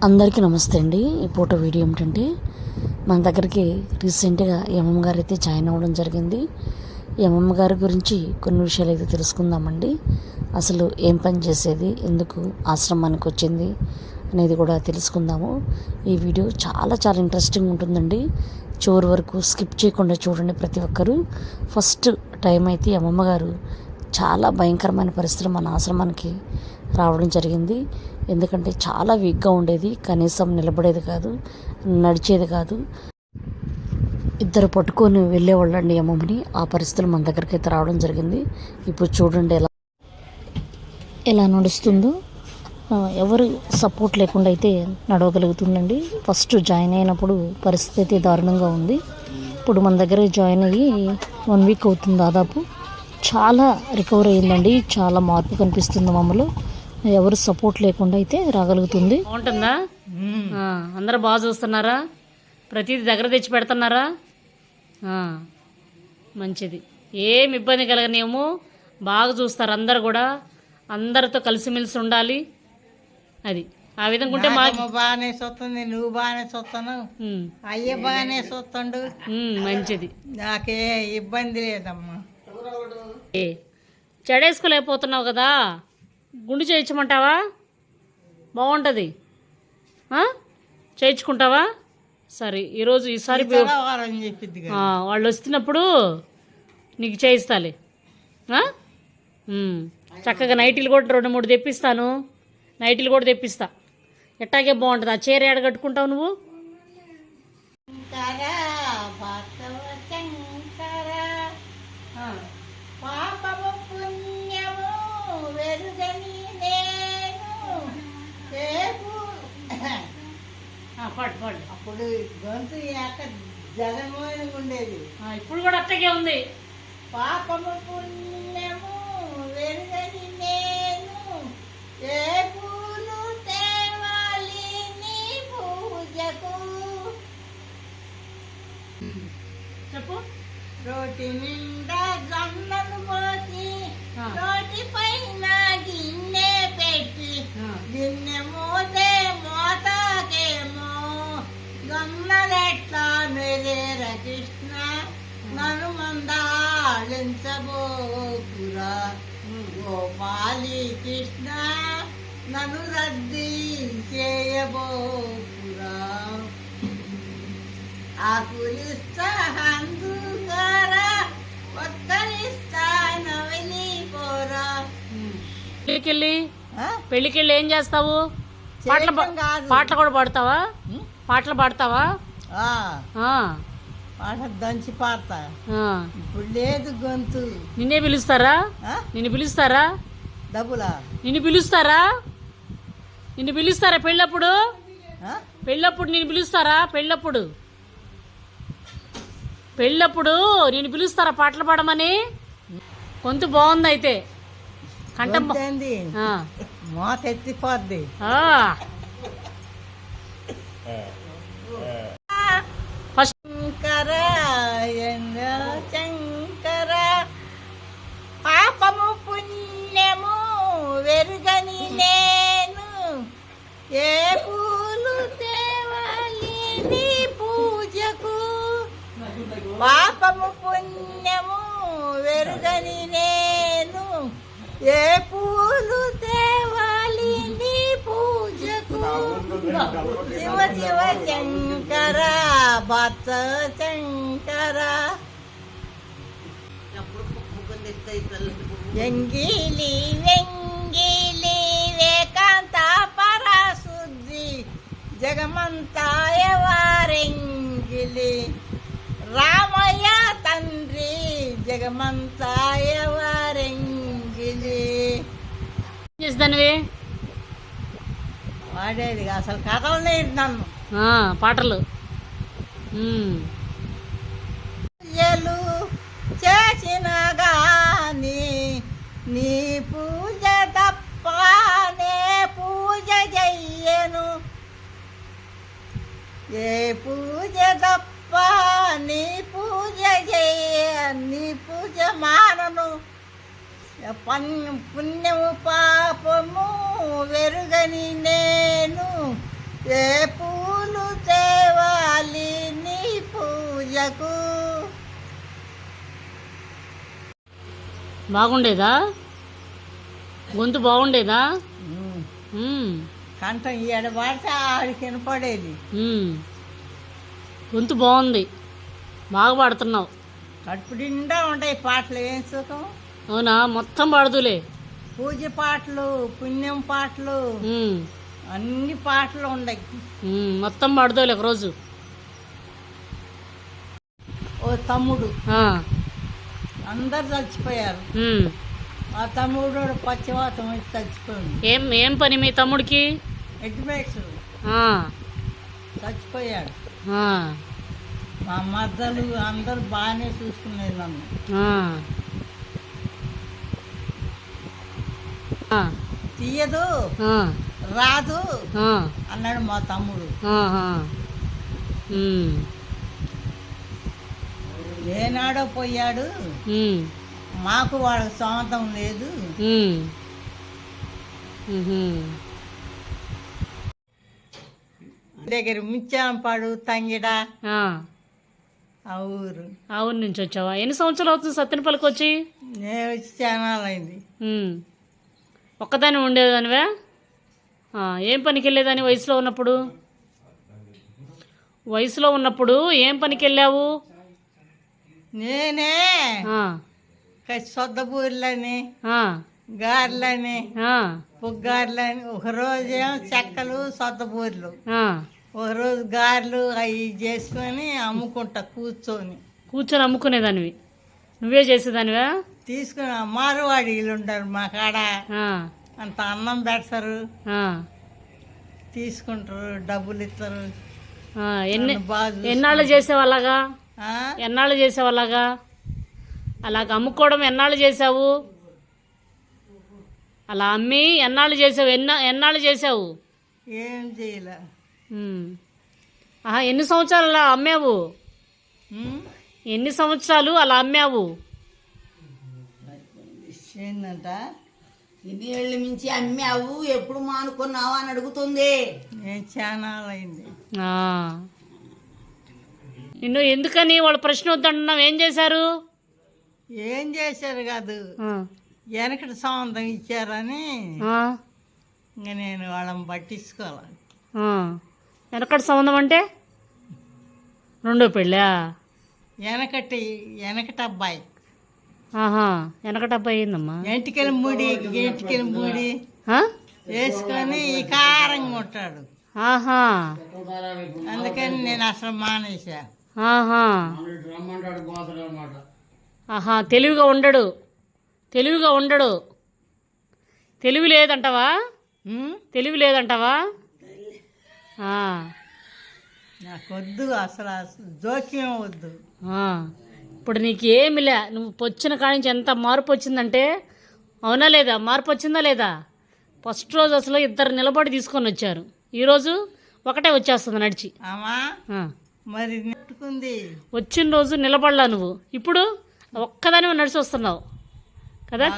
అందరికీ నమస్తే అండి. ఈ పూట వీడియో ఏమిటంటే, మన దగ్గరికి రీసెంట్గా ఎమ్ఎం గారు అయితే జాయిన్ అవ్వడం జరిగింది. ఎమ్ఎం గారి గురించి కొన్ని విషయాలు అయితే తెలుసుకుందామండి. అసలు ఏం పని చేసేది, ఎందుకు ఆశ్రమానికి వచ్చింది అనేది కూడా తెలుసుకుందాము. ఈ వీడియో చాలా చాలా ఇంట్రెస్టింగ్ ఉంటుందండి. చివరి వరకు స్కిప్ చేయకుండా చూడండి ప్రతి ఒక్కరూ. ఫస్ట్ టైం అయితే ఎమ్మెమ్మ గారు చాలా భయంకరమైన పరిస్థితులు మన ఆశ్రమానికి రావడం జరిగింది. ఎందుకంటే చాలా వీక్గా ఉండేది, కనీసం నిలబడేది కాదు, నడిచేది కాదు. ఇద్దరు పట్టుకొని వెళ్ళేవాళ్ళండి అమ్మమ్మని. ఆ పరిస్థితులు మన దగ్గరికి అయితే రావడం జరిగింది. ఇప్పుడు చూడండి ఎలా నడుస్తుందో. ఎవరు సపోర్ట్ లేకుండా అయితే నడవగలుగుతుందండి. ఫస్ట్ జాయిన్ అయినప్పుడు పరిస్థితి అయితే దారుణంగా ఉంది. ఇప్పుడు మన దగ్గర జాయిన్ అయ్యి 1 వీక్ అవుతుంది దాదాపు. చాలా రికవర్ అయ్యిందండి. చాలా మార్పు కనిపిస్తుంది మమ్మల్ని. ఎవరు సపోర్ట్ లేకుండా అయితే రాగలుగుతుంది. బాగుంటుందా? అందరూ బాగా చూస్తున్నారా? ప్రతిదీ దగ్గర తెచ్చి పెడుతున్నారా? మంచిది. ఏం ఇబ్బంది కలగనేమో బాగా చూస్తారు. అందరు కూడా అందరితో కలిసిమెలిసి ఉండాలి. అది ఆ విధంగా ఉంటే మాకు బాగానే చూస్తుంది, నువ్వు బాగానే చూస్తాను, అయ్య బాగానే చూస్తుండు. మంచిది. నాకే ఇబ్బంది లేదమ్మా. చెడేసుకోలేకపోతున్నావు కదా, గుండు చేయించమంటావా? బాగుంటుంది. చేయించుకుంటావా? సరే, ఈసారి వాళ్ళు వస్తున్నప్పుడు నీకు చేయిస్తాలే. చక్కగా నైటీలు కూడా 2-3 తెప్పిస్తాను. నైటీలు కూడా తెప్పిస్తా. ఎట్టాగే బాగుంటుంది. ఆ చీర ఏడ కట్టుకుంటావు నువ్వు? అప్పుడు గొంతు జగన్మోహన్ ఉండేది, ఇప్పుడు కూడా అట్టగే ఉంది. పాపము పుణ్యము వెరుగని నేను, ఏ పూలు తేవాలి నీ పూజకు. చెప్పు. రోటి నిండా జొన్నలు పోసి, రోటి పైన గిన్నె పెట్టి, గిన్నె మూతే మోతాకేమో జొన్నలెట్లా మెరేర కృష్ణ, నన్ను మందాళించబోకురా గోపాలి కృష్ణ, నన్ను రద్దీ చేయబోకురా. ఆకులిస్తా అందుకరా, ఒక్కరిస్తా నవలిపోరా. పెళ్ళికెళ్ళి ఏం చేస్తావు? పాటలు కూడా పాడతావా? పాటలు పాడతావా? పాట దంచి పాడతా. ఇప్పుడు లేదు గొంతు. నిన్నే పిలుస్తారా? నిన్ను పిలుస్తారా? డబ్బులా? నిన్ను పిలుస్తారా? నిన్ను పిలుస్తారా పెళ్ళప్పుడు? పెళ్ళప్పుడు నిన్ను పిలుస్తారా? పెళ్ళప్పుడు నేను పిలుస్తారా పాటలు పాడమని? గొంతు బాగుంది అయితే. కంఠం మోత ఎత్తిపోద్ది. శంకర శంకర, పాపము పుణ్యము వెరుగని నేను, ఏ పూలు తేవాలి నీ పూజకు. పాపము పుణ్యము వెరుగని నేను, ఏ పూలు తేవాలి నీ పూజకు. శివ శివ శంకర భక్త శంకర, ఎంగిలి వెంగిలి వేకాంత పరశుద్ధి, జగమంతాయ వారెంగిలి, రామయ్య తండ్రి జగమంతాయ వారెంగిలి. చేస్తానువే వాడేది అసలు కథలు నన్ను పాటలు చేసిన గాని నీ పూజ తప్ప నే పూజ చెయ్యను, ఏ పూజ తప్ప నీ పూజ నీ పూజ మానను. పుణ్యము పాపము వెరుగని నేను, ఏ పూలు తేవాలి నీ పూజకు. బాగుండేదా? గొంతు బాగుండేదా? మ్మ్. కంఠం ఈడ పాడితే ఆడికి వినపడేది. గొంతు బాగుంది, బాగా పాడుతున్నావు. కడుపు నిండా ఉంటాయి పాటలు, ఏం సుఖం. అవునా? మొత్తం పాడుదులే. పూజ పాటలు, పుణ్యం పాటలు, అన్ని పాటలు ఉన్నాయి. మొత్తం పాడుదులే ఒకరోజు. ఓ తమ్ముడు, అందరు చచ్చిపోయారు. ఆ తమ్ముడు పచ్చివాతం వచ్చి చచ్చిపోయింది. ఏం పని మీ తమ్ముడికి? ఎడ్యుకేషన్ చచ్చిపోయాడు. మా మద్దలు అందరు బాగానే చూసుకునేది నన్ను. తీయదు రాదు అన్నాడు మా తమ్ముడు. ఏనాడో పోయాడు, మాకు వాళ్ళకి సొంతం లేదు. దగ్గర మిచ్చాంపాడు తంగిడ ఆ ఊరు. ఆ ఊరు నుంచి వచ్చావా? ఎన్ని సంవత్సరాలు అవుతుంది సత్తెనపల్లికి వచ్చి? నేను వచ్చి చానాలైంది. ఒక్కదాని ఉండేదానివే? ఏం పనికి వెళ్ళేదాని వయసులో ఉన్నప్పుడు? వయసులో ఉన్నప్పుడు ఏం పనికి వెళ్ళావు? నేనే సొద్దబూర్లని, గారెలని, పుగ్గారెలని. ఒకరోజేమో చెక్కలు సొద్దబూర్లు, ఒకరోజు గారెలు అవి చేసుకొని అమ్ముకుంటా కూర్చొని అమ్ముకునేదానివి? నువ్వే చేసేదానివా? తీసుకుని మారువాడీలు ఉంటారు మా కాడ, అంత అన్నం పెడతారు, తీసుకుంటారు, డబ్బులు ఇస్తారు. ఎన్నాళ్ళు చేసావు అలాగా? ఎన్నాళ్ళు చేసావు అలాగా? అలాగ అమ్ముకోవడం ఎన్నాళ్ళు చేసావు? అలా అమ్మి ఎన్నాళ్ళు చేసావు? ఎన్నాళ్ళు చేసావు? ఏం చేయలే. ఎన్ని సంవత్సరాలు అలా అమ్మావు? ఎన్ని సంవత్సరాలు అలా అమ్మావు? ఏంటంట ఇన్ని ఏళ్ళ మించి అమ్మావు, ఎప్పుడు మానుకున్నావు అని అడుగుతుంది. నేను చాలా అయింది. నిన్ను ఎందుకని వాళ్ళ ప్రశ్న వద్దంటున్నావు? ఏం చేశారు? ఏం చేశారు కాదు, వెనకటి సంబంధం ఇచ్చారని ఇంకా నేను వాళ్ళని పట్టించుకోవాలి. వెనకటి సంబంధం అంటే రెండో పెళ్ళా? వెనకటి అబ్బాయి. వెనకటి అబ్బాయి ఏందమ్మా? ఎంటికల ముడి వేసుకొని ఈ కారంగా ఉంటాడు. అందుకని నేను అసలు మానేసా. తెలివిగా ఉండడు. తెలివి లేదంటావా? నాకొద్దు, అసలు జోక్యం వద్దు. ఇప్పుడు నీకు ఏమిలే, నువ్వు వచ్చిన కాడి నుంచి ఎంత మార్పు వచ్చిందంటే, అవునా లేదా? మార్పు వచ్చిందా లేదా? ఫస్ట్ రోజు అసలు ఇద్దరు నిలబడి తీసుకొని వచ్చారు, ఈరోజు ఒకటే వచ్చేస్తుంది నడిచి. మరి నెట్టుకుంది. వచ్చిన రోజు నిలబడలా నువ్వు, ఇప్పుడు ఒక్కదాని నడిచి వస్తున్నావు కదా.